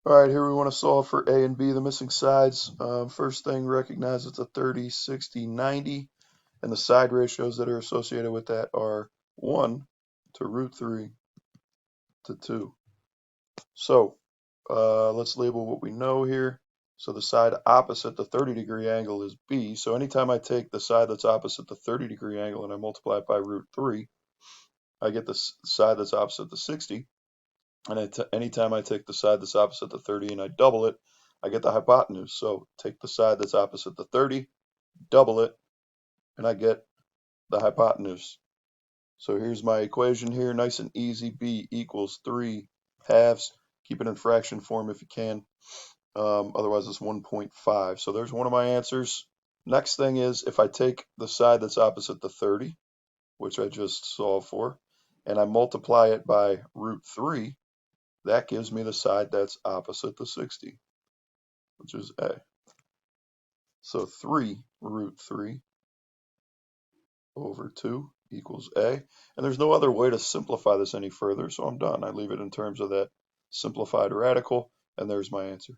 All right, here we want to solve for A and B, the missing sides. First thing, recognize it's a 30, 60, 90, and the side ratios that are associated with that are 1 to root 3 to 2. So let's label what we know here. So the side opposite the 30-degree angle is B. So anytime I take the side that's opposite the 30-degree angle and I multiply it by root 3, I get the side that's opposite the 60. And anytime I take the side that's opposite the 30 and I double it, I get the hypotenuse. So take the side that's opposite the 30, double it, and I get the hypotenuse. So here's my equation here, nice and easy. B equals 3 halves. Keep it in fraction form if you can. Otherwise, it's 1.5. So there's one of my answers. Next thing is if I take the side that's opposite the 30, which I just solved for, and I multiply it by root 3, that gives me the side that's opposite the 60, which is A. So 3 root 3 over 2 equals A. And there's no other way to simplify this any further, so I'm done. I leave it in terms of that simplified radical, and there's my answer.